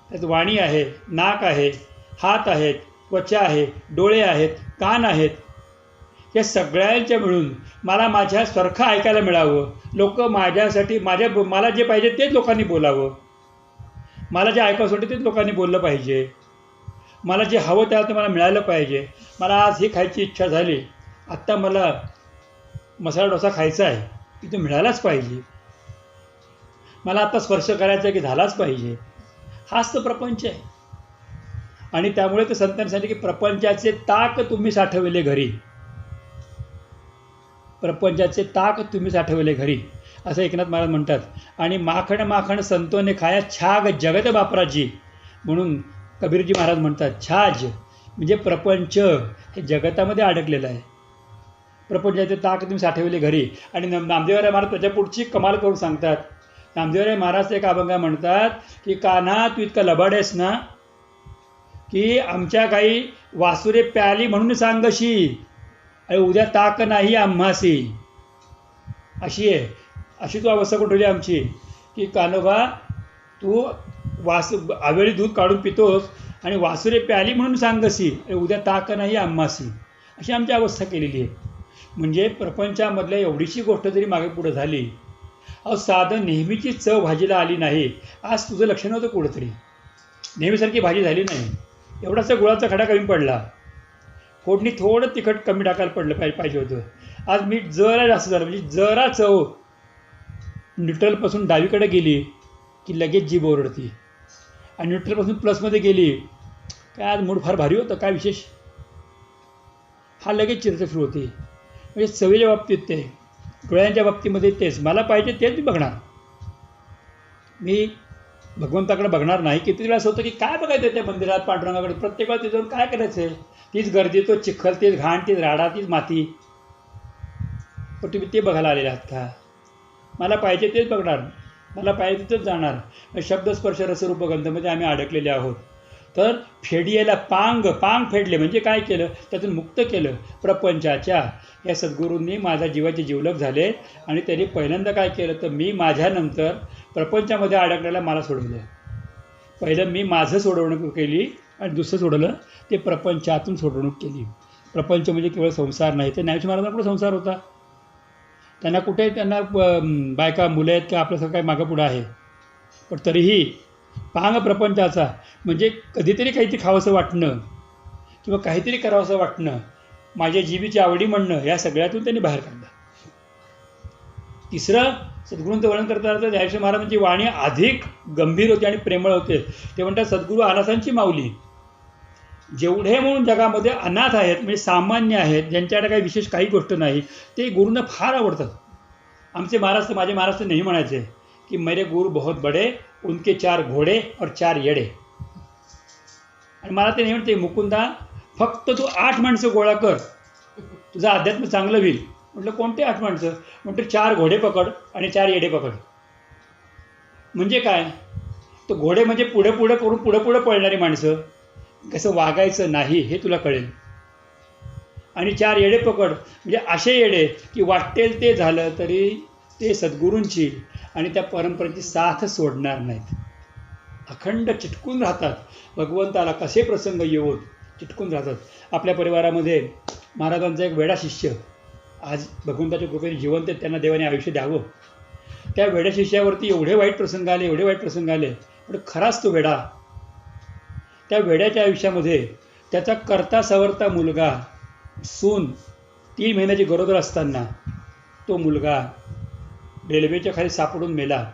Speaker 1: त्यात वाणी आहे, नाक आहे, हात आहेत, त्वचा आहे, डोळे आहेत, कान आहेत, या सगळ्यांच्या मिळून मला माझ्यासारखं ऐकायला मिळावं. लोक माझ्यासाठी मला जे पाहिजे तेच लोकांनी बोलावं, मला जे ऐकावसाठी तेच लोकांनी बोललं पाहिजे, मला जे हवं त्याला मला मिळालं पाहिजे. मला आज ही खायची इच्छा झाली, आत्ता मला मसाला डोसा खायचा आहे की तो मिळालाच पाहिजे, मला आता स्पर्श करायचा आहे की झालाच पाहिजे. हाच तर प्रपंच आहे. आणि त्यामुळे तर संतांनी सांगितले की प्रपंचाचे ताक तुम्ही साठवले घरी, प्रपंचाचे ताक तुम्ही साठवले घरी असं एकनाथ महाराज म्हणतात. आणि माखण माखण संतोने खाया छाग जगत बापराजी म्हणून कबीरजी महाराज म्हणतात. छाज म्हणजे प्रपंच हे जगतामध्ये अडकलेलं आहे, प्रपंचाचे ताक तुम्ही साठवले घरी. आणि नामदेवराय महाराज त्याच्या पुढची कमाल करून सांगतात. नामदेवराय महाराज एक अभंगा म्हणतात की कान्हा तू इतका लबाड आहेस ना की आमच्या काही वासुरे प्याली म्हणून सांगशी आणि उद्या ताक नाही आम्हासी. अशी आहे, अशी तू अवस्था कुठली आमची की कान्होबा तू आवेळी दूध काढून पितोस आणि वासुरे प्याली म्हणून सांगसी उद्या ताक नाही आम्हासी. अशी आमची अवस्था केलेली आहे. म्हणजे प्रपंचामधल्या एवढीशी गोष्ट जरी मागे पुढं झाली, साधं नेहमीची चव भाजीला आली नाही. आज तुझं लक्ष नव्हतं कुठंतरी, नेहमीसारखी भाजी झाली नाही, एवढासा गुळाचा खडा कमी पडला, फोडणी थोडं तिखट कमी टाकायला पडलं पाहिजे होतं. आज मीठ जरा जास्त झालं, म्हणजे जरा चव न्यूट्रलपासून डावीकडे गेली की लगेच जीभ ओरडती, आणि न्यूट्रलपासून प्लसमध्ये गेली काय आज मूड फार भारी होतं, काय विशेष, हा लगेच चर्चा सुरू होती. म्हणजे चवीच्या बाबतीत ते, डोळ्यांच्या बाबतीमध्ये तेच, मला पाहिजे तेच मी बघणार, मी भगवंताकडे बघणार नाही. किती वेळा असं होतं की काय बघायचं त्या मंदिरात पांडुरंगाकडे, प्रत्येक वेळा तिथं काय करायचं आहे, तीच गर्दी, तो चिखल, तीच घाण, तीच राडा, तीच माती, पण तुम्ही ते बघायला आलेले आहात का? मला पाहिजे तेच बघणार, मला पाहिजे तिथंच जाणार. शब्दस्पर्श रसरूप गंधमध्ये आम्ही अडकलेले आहोत. तर फेडियाला पांग फेडले म्हणजे काय केलं, त्यातून मुक्त केलं प्रपंचाच्या. या सद्गुरूंनी माझ्या जीवाचे जीवलक झाले आणि त्यांनी पहिल्यांदा काय केलं तर मी माझ्यानंतर प्रपंचामध्ये अडकलेला मला सोडवलं. पहिलं मी माझं सोडवणूक केली आणि दुसरं सोडवलं ते प्रपंचातून सोडवणूक केली. प्रपंच म्हणजे केवळ संसार नाही, तर ज्ञानेश्वर महाराजांना कुठं संसार होता, त्यांना कुठे, त्यांना बायका मुलं आहेत किंवा आपल्यासारखं काही मागं पुढं आहे, पण तरीही पांग प्रपंचाचा म्हणजे कधीतरी काहीतरी खावंसं वाटणं किंवा काहीतरी करावंसं वाटणं, माझ्या जीवीची आवडी म्हणणं, या सगळ्यातून त्यांनी बाहेर काढलं. तिसरं सद्गुरूंचं वर्णन करता करता ज्ञानेश्वर महाराजांची वाणी अधिक गंभीर होती आणि प्रेमळ होते. ते म्हणतात सद्गुरू अनाथांची माऊली. जेवढे म्हणून जगामध्ये अनाथ आहेत, म्हणजे सामान्य आहेत, ज्यांच्याकडे काही विशेष काही गोष्ट नाही, ते गुरूंना फार आवडतात. आमचे महाराज, माझे महाराज नेहमी म्हणायचे की मेरे गुरु बहुत बडे, उनके 4 घोडे और 4 येडे. आणि मला ते नेहमी म्हणते मुकुंदा फक्त तू 8 माणसं गोळा कर, तुझं अध्यात्म चांगलं होईल. म्हटलं कोणते 8 माणसं? म्हटलं 4 घोडे पकड आणि 4 येडे पकड. म्हणजे काय, तर घोडे म्हणजे पुढे पुढे करून पुढे पुढे पळणारी माणसं, कसं वागायचं नाही हे तुला कळेल. आणि 4 येडे पकड म्हणजे असे येडे की वाटेल ते झालं तरी ते सद्गुरूंची आणि त्या परंपरेची साथ सोडणार नाहीत, अखंड चिटकून राहतात. भगवंताला कसे प्रसंग येऊन चिटकून राहतात. आपल्या परिवारामध्ये महाराजांचा एक वेडा शिष्य आज भगवंताच्या कृपेने जिवंत, त्यांना देवाने आयुष्य द्यावं. त्या वेड्या शिष्यावरती एवढे वाईट प्रसंग आले, पण खराच तो वेडा. त्या वेड्याच्या आयुष्यामध्ये त्याचा करता सवरता मुलगा, सून 3 महिन्याची गरोदर असताना तो मुलगा रेल्वेच्या खाली सापडून मेला.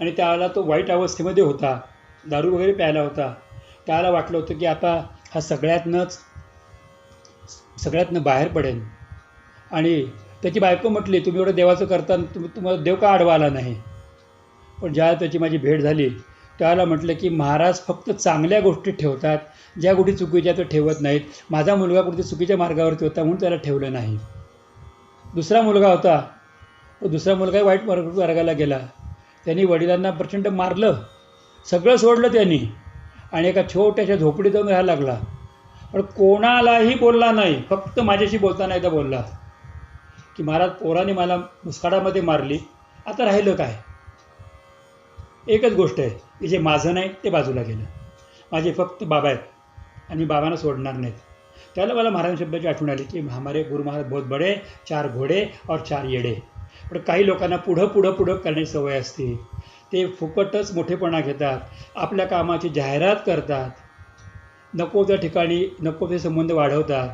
Speaker 1: आणि त्याला तो वाईट अवस्थेमध्ये होता, दारू वगैरे प्यायला होता. त्याला वाटलं होतं की आता हा सगळ्यातनं बाहेर पडेल. आणि त्याची बायको म्हटली तुम्ही एवढं देवाचं करता, तुम्हाला देव का आडवा आला नाही. पण ज्या त्याची माझी भेट झाली त्याला म्हटलं की महाराज फक्त चांगल्या गोष्टी ठेवतात, ज्या गोष्टी चुकीच्या तो ठेवत नाहीत. माझा मुलगा कुठे चुकीच्या मार्गावरती होता म्हणून त्याला ठेवलं नाही. दुसरा मुलगा होता, तो दुसरा मुलगाही वाईट मार्गाला गेला. त्यांनी वडिलांना प्रचंड मारलं, सगळं सोडलं त्यांनी आणि एका छोट्याशा झोपडीत जाऊन राहायला लागला. पण कोणालाही बोलला नाही, फक्त माझ्याशी बोलताना एकदा बोलला की महाराज पोराने मला मुस्काडामध्ये मारली, आता राहिलं काय. एकच गोष्ट आहे की जे माझं नाही ते बाजूला गेलं, माझे फक्त बाबा आहेत आणि बाबांना सोडणार नाहीत. त्याला मला महाराज शब्दाची आठवण आली की हमारे गुरु महाराज बहुत बडे, 4 घोडे और 4 येडे. पण काही लोकांना पुढं करण्याची सवय असते, ते फुकटच मोठेपणा घेतात, आपल्या कामाची जाहिरात करतात, नको त्या ठिकाणी नको ते संबंध वाढवतात,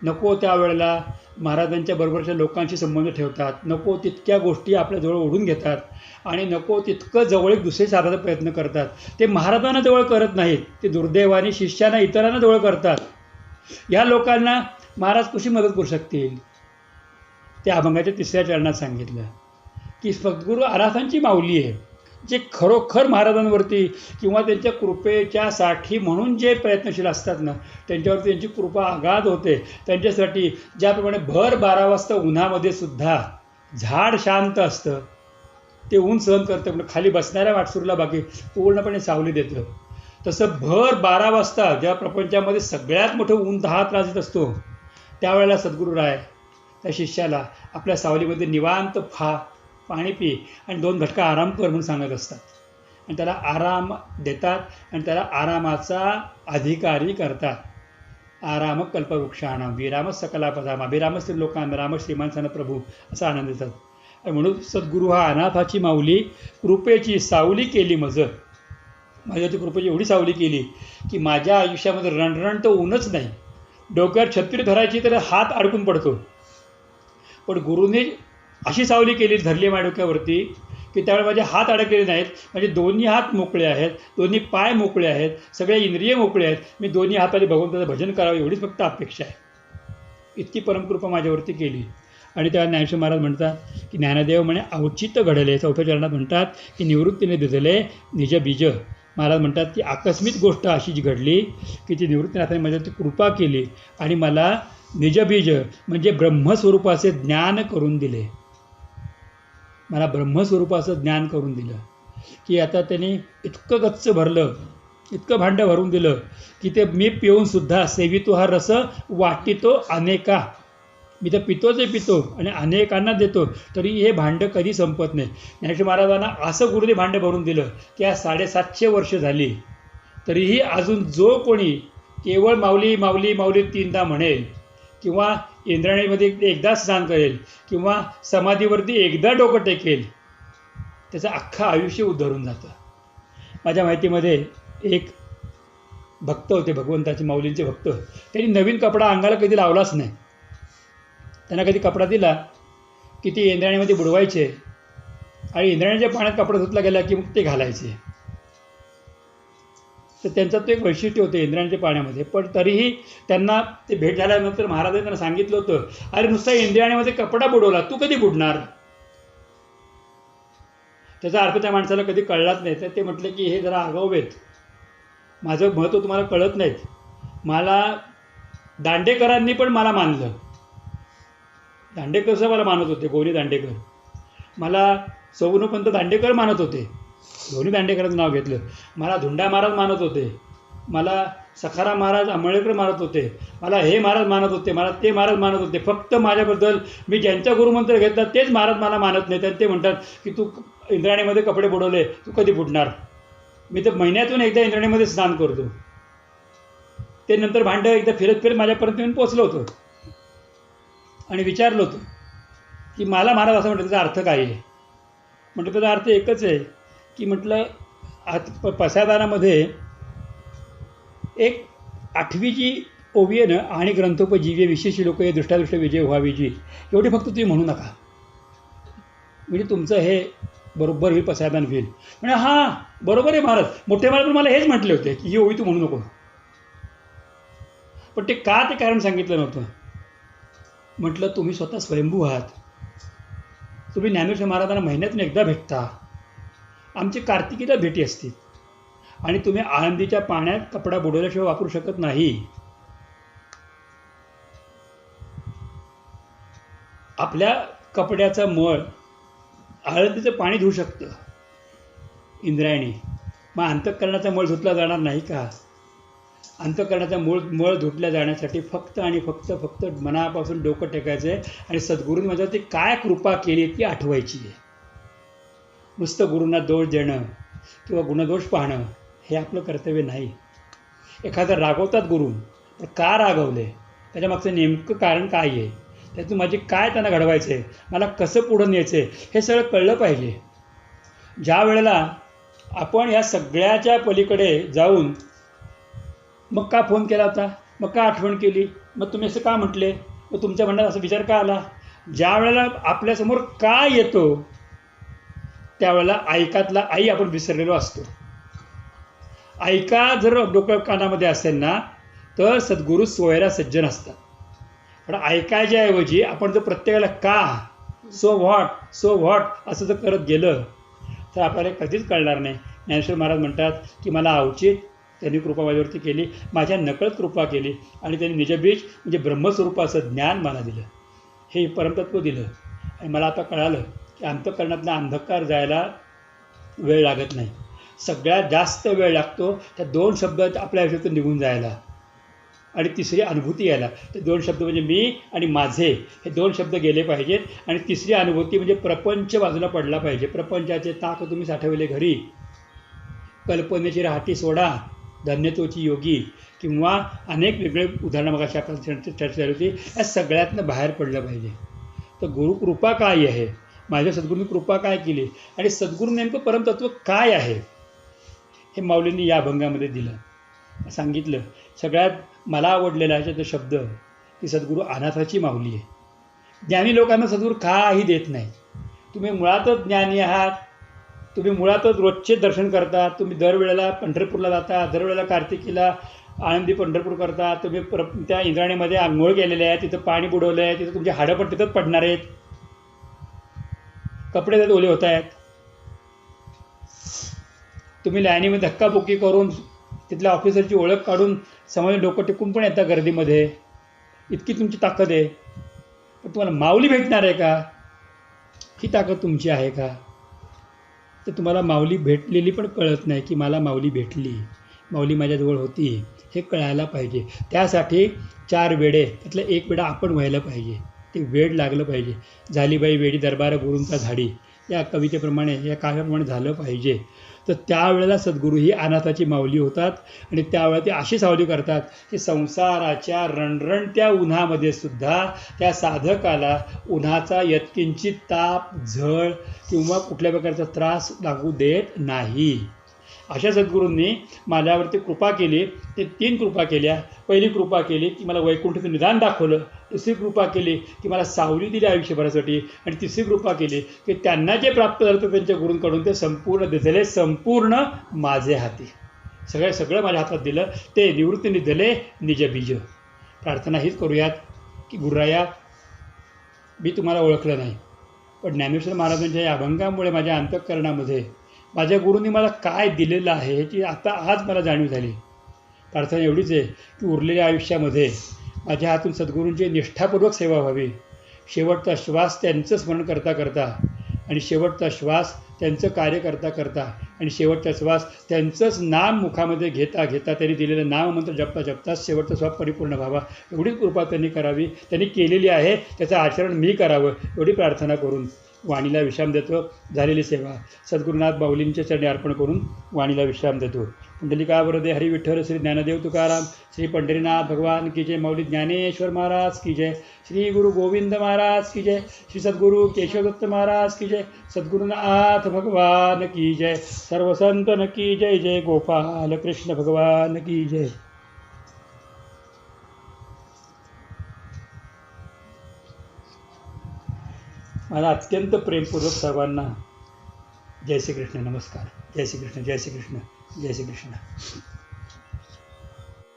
Speaker 1: नको त्यावेळेला महाराजांच्या बरोबरच्या लोकांशी संबंध ठेवतात, नको तितक्या गोष्टी आपल्याजवळ ओढून घेतात आणि नको तितकं जवळीक दुसरे साधायचा प्रयत्न करतात. ते महाराजांना जवळ करत नाहीत, ते दुर्दैवाने शिष्यांना इतरांना जवळ करतात. या लोकांना महाराज कशी मदत करू शकतील. त्या अभंगाच्या 3ऱ्या चरणात सांगितलं की सद्गुरू अनाथांची माऊली आहे. जे खरोखर महाराजांवरती किंवा त्यांच्या कृपेच्यासाठी म्हणून जे प्रयत्नशील असतात ना, त्यांच्यावरती त्यांची कृपा अगाध होते. त्यांच्यासाठी ज्याप्रमाणे भर 12 वाजता उन्हामध्ये सुद्धा झाड शांत असतं, ते ऊन सहन करतं, पण खाली बसणाऱ्या वाटसरूला बाकी पूर्णपणे सावली देतं. तसं भर 12 वाजता ज्या प्रपंचामध्ये सगळ्यात मोठं ऊन 10 त्रास येत असतो, त्यावेळेला सद्गुरुराय त्या शिष्याला आपल्या सावलीमध्ये निवांत पाणी पी आणि 2 घटका आराम कर म्हणून सांगत असतात. आणि त्याला आराम देतात आणि त्याला आरामाचा अधिकारी करतात. आराम कल्पवृक्षाणाम विराम सकलापदाम अभिराम स्त्रीलोकांना राम श्रीमानसानं प्रभू असा आनंद देतात. आणि म्हणून सद्गुरू हा अनाथाची माऊली कृपेची सावली केली माझ्यावरती कृपेची एवढी सावली केली की माझ्या आयुष्यामध्ये रणरण तर ऊनच नाही. डोक्यावर छत्री धरायची तर हात अडकून पडतो, पण गुरुने अशी सावली केली धरली माझ्या डोक्यावरती की त्यावेळी माझे हात अडकलेले नाहीत. म्हणजे दोन्ही हात मोकळे आहेत, दोन्ही पाय मोकळे आहेत, सगळे इंद्रिय मोकळे आहेत. मी दोन्ही हाताने भगवंताचं भजन करावं एवढीच फक्त अपेक्षा आहे. इतकी परमकृपा माझ्यावरती केली. आणि तेव्हा ज्ञानेश्वर महाराज म्हणतात की ज्ञानदेव म्हणे औचित्य घडले. 4थ्या चरणात म्हणतात की निवृत्तीने दिसले निज बीज. महाराज म्हणतात की आकस्मिक गोष्ट अशी जी घडली की ती निवृत्तीनाथाने माझ्यावरती कृपा केली आणि मला निजबीज म्हणजे ब्रह्मस्वरूपाचे ज्ञान करून दिले. मला ब्रह्मस्वरूपाचं ज्ञान करून दिलं की आता त्यांनी इतकं गच्च भरलं, इतकं भांडं भरून दिलं की ते मी पिऊनसुद्धा सेवितो हा रस वाटितो अनेका. मी तर पितोच आहे पितो आणि अनेकांना देतो, तरी हे भांडं कधी संपत नाही. ज्ञानेश्वर महाराजांना असं गुरुने भांडं भरून दिलं की आज 750 वर्ष झाली तरीही अजून जो कोणी केवळ माऊली माऊली माऊली 3दा म्हणेल किंवा इंद्रायणीमध्ये एकदा स्नान करेल किंवा समाधीवरती एकदा डोकं टेकेल, त्याचं अख्खं आयुष्य उद्धरून जातं. माझ्या माहितीमध्ये एक भक्त होते, भगवंताचे माऊलींचे भक्त. त्यांनी नवीन कपडा अंगाला कधी लावलाच नाही. त्यांना कधी कपडा दिला की ते इंद्रायणीमध्ये बुडवायचे आणि इंद्रायणीच्या पाण्यात कपडा धुतला गेला की मग ते घालायचे. तर त्यांचं ते एक वैशिष्ट्य होतं इंद्रायणीच्या पाण्यामध्ये. पण तरीही त्यांना ते भेट झाल्यानंतर महाराजांनी त्यांना सांगितलं होतं, अरे नुसता इंद्रायणीमध्ये कपडा बुडवला, तू कधी बुडणार? त्याचा अर्थ त्या माणसाला कधी कळलाच नाही. तर ते म्हटले की हे जरा आगाऊ आहेत, माझं महत्त्व तुम्हाला कळत नाहीत. मला दांडेकरांनी पण मला मानलं. दांडेकर मला मानत होते, गौरी दांडेकर. मला सौनपंत दांडेकर मानत होते, दोन्ही दांडेकरांचं नाव घेतलं. मला धुंडा महाराज मानत होते, मला सखाराम महाराज आंबळेकर मानत होते, मला हे महाराज मानत होते, मला ते महाराज मानत होते. फक्त माझ्याबद्दल मी ज्यांचा गुरुमंत्र घेतला तेच महाराज मला मानत नाही. तर ते म्हणतात की तू इंद्रायणीमध्ये कपडे बुडवले, तू कधी बुडणार? मी तर महिन्यातून एकदा इंद्रायणीमध्ये स्नान करतो. ते नंतर भांडं एकदा फिरत फिरत माझ्यापर्यंत येऊन पोचलं होतं आणि विचारलं होतं की मला महाराज असं म्हटलं, त्याचा अर्थ काय आहे? म्हटलं त्याचा अर्थ एकच आहे की म्हटलं पसायदानामध्ये एक 8वीची ओवी आहे ना, आणि ग्रंथोपजीव्य विशेष लोक हे दृष्टादृष्ट विजय व्हावीजी, एवढी फक्त तुम्ही म्हणू नका, म्हणजे तुमचं हे बरोबर होईल, पसायदान होईल. म्हणजे हां बरोबर आहे महाराज, मोठे महाराज पण मला हेच म्हटले होते की ही ओवी तू म्हणू नको. पण ते का ते कारण सांगितलं नव्हतं. म्हटलं तुम्ही स्वतः स्वयंभू आहात, तुम्ही ज्ञानेश्वर महाराजांना महिन्यातून एकदा भेटता, आमची कार्तिकीला भेटी असतील आणि तुम्ही आळंदीच्या पाण्यात कपडा बुडवल्याशिवाय वापरू शकत नाही. आपल्या कपड्याचा मळ आळंदीचं पाणी धुवू शकतं इंद्रायणी, मग अंतःकरणाचा मळ धुतला जाणार नाही का? अंतःकरणाचा मळ धुतल्या जाण्यासाठी फक्त आणि फक्त मनापासून डोकं टेकायचं आहे आणि सद्गुरूंनी माझ्यावरती काय कृपा केली ती आठवायची आहे. नुसतं गुरूंना दोष देणं किंवा गुणदोष पाहणं हे आपलं कर्तव्य नाही. एखादं रागवतात गुरु, पण का रागवले, त्याच्यामागचं नेमकं कारण काय आहे, त्यातून माझी काय त्यांना घडवायचं आहे, मला कसं पुढं न्यायचं आहे, हे सगळं कळलं पाहिजे. ज्या वेळेला आपण या सगळ्याच्या पलीकडे जाऊन मग का फोन केला होता, मग का आठवण केली, मग तुम्ही असं का म्हटले, मग तुमच्या मनात असा विचार का आला, ज्या वेळेला आपल्यासमोर काय येतो त्यावेळेला ऐकातला आई आपण विसरलेलो असतो. ऐका जर डोकं कानामध्ये असेल ना तर सद्गुरू सोयरा सज्जन असतात. पण ऐकायच्या ऐवजी आपण जर प्रत्येकाला का, सो व्हॉट असं जर करत गेलं तर आपल्याला कधीच कळणार नाही. ज्ञानेश्वर महाराज म्हणतात की मला अवचित त्यांनी कृपा माझ्यावरती केली, माझ्या नकळत कृपा केली आणि त्यांनी निजबीज म्हणजे ब्रह्मस्वरूपाचं ज्ञान मला दिलं, हे परमतत्व दिलं. आणि मला आता कळालं की अंतःकरणातला अंधकार जायला वेळ लागत नाही, सगळ्यात जास्त वेळ लागतो त्या 2 शब्द आपल्या आयुष्यातून निघून जायला आणि तिसरी अनुभूती यायला. ते 2 शब्द म्हणजे मी आणि माझे, हे 2 शब्द गेले पाहिजेत. आणि तिसरी अनुभूती म्हणजे प्रपंच बाजूला पडला पाहिजे. प्रपंचाचे ताक तुम्ही साठवले घरी, कल्पनेची राहटी सोडा, धन्यतोची योगी, किंवा अनेक वेगळे उदाहरणं मगाशी आपण चर्चा झाली होती. या सगळ्यातनं बाहेर पडलं पाहिजे. तर गुरुकृपा काय आहे, माझ्या सद्गुरूंनी कृपा काय केली आणि सद्गुरू नेमकं परमतत्व काय आहे, हे माऊलींनी या अभंगामध्ये दिलं, सांगितलं. सगळ्यात मला आवडलेला आहे तो शब्द की सद्गुरू अनाथाची माऊली आहे. ज्ञानी लोकांना सद्गुरू काही देत नाही. तुम्ही मुळातच ज्ञानी आहात, तुम्ही मुळातच रोजचे दर्शन करता, तुम्ही दरवेळेला पंढरपूरला जाता, दरवेळेला कार्तिकीला आळंदी पंढरपूर करता, तुम्ही त्या इंद्राणीमध्ये आंघोळ केलेले आहे, तिथं पाणी बुडवलं आहे, तिथं तुमचे हाडं पण तिथंच पडणार आहेत, कपडे त्यात ओले होत आहेत. तुम्ही लाईनीमध्ये धक्काबुक्की करून तिथल्या ऑफिसरची ओळख काढून समोर डोकं टिकून पण येतात गर्दीमध्ये, इतकी तुमची ताकद आहे. पण तुम्हाला माऊली भेटणार आहे का, ही ताकद तुमची आहे का? तर तुम्हाला माऊली भेटलेली पण कळत नाही की मला माऊली भेटली, माऊली माझ्याजवळ होती, हे कळायला पाहिजे. त्यासाठी 4 वेडे, त्यातलं एक वेडा आपण व्हायला पाहिजे. ते वेड लागलं पाहिजे. झाली बाई वेडी दरबार गुरूंचा झाडी, या कवितेप्रमाणे, या काव्याप्रमाणे झालं पाहिजे. तर त्यावेळेला सद्गुरू ही अनाथाची माऊली होतात. आणि त्यावेळेला ते अशी सावली करतात की संसाराच्या रणरणत्या उन्हामध्ये सुद्धा त्या साधकाला उन्हाचा यत्किंचित ताप, झळ किंवा कुठल्या प्रकारचा त्रास लागू देत नाही. अशा सद्गुरूंनी माझ्यावरती कृपा केली. ते 3 कृपा केल्या. पहिली कृपा केली की मला वैकुंठाचं निदान दाखवलं. दुसरी कृपा केली की मला सावली दिली आयुष्यभरासाठी. आणि तिसरी कृपा केली की त्यांना जे प्राप्त झालं त्यांच्या गुरूंकडून ते संपूर्ण दिले, संपूर्ण माझे हाती, सगळं माझ्या हातात दिलं, ते निवृत्तीने दिले निजबीज. प्रार्थना हीच करूयात की गुरुराया, मी तुम्हाला ओळखलं नाही, पण ज्ञानेश्वर महाराजांच्या या अभंगामुळे माझ्या अंतःकरणामध्ये माझ्या गुरूंनी मला काय दिलेलं आहे ह्याची आज मला जाणीव झाली. प्रार्थना एवढीच आहे की उरलेल्या आयुष्यामध्ये माझ्या हातून सद्गुरूंची निष्ठापूर्वक सेवा व्हावी. शेवटचा श्वास त्यांचं स्मरण करता करता, आणि शेवटचा श्वास त्यांचं कार्य करता करता, आणि शेवटचा श्वास त्यांचंच नाम मुखामध्ये घेता घेता, त्यांनी दिलेलं नाममंत्र जपता जपता शेवटचा श्वास परिपूर्ण व्हावा, एवढीच कृपा त्यांनी करावी. त्यांनी केलेली आहे, त्याचं आचरण मी करावं, एवढी प्रार्थना करून वाणीला विश्राम देतो. झालेली सेवा सद्गुरुनाथ माऊलींच्या चरणी अर्पण करून वाणीला विश्राम देतो. पुंडलिका वरदे हरी विठ्ठल, श्री ज्ञानदेव तुकाराम, श्री पंढरीनाथ भगवान की जय, माऊली ज्ञानेश्वर महाराज की जय, श्री गुरु गोविंद महाराज की जय, श्री सद्गुरु केशवदत्त महाराज की जय, सद्गुरुनाथ भगवान की जय, सर्व संतन की जय. जय गोपाल कृष्ण भगवान की जय. मला अत्यंत प्रेमपूर्वक सर्वांना जय श्री कृष्ण, नमस्कार. जय श्री कृष्ण, जय श्री कृष्ण, जय श्री कृष्ण.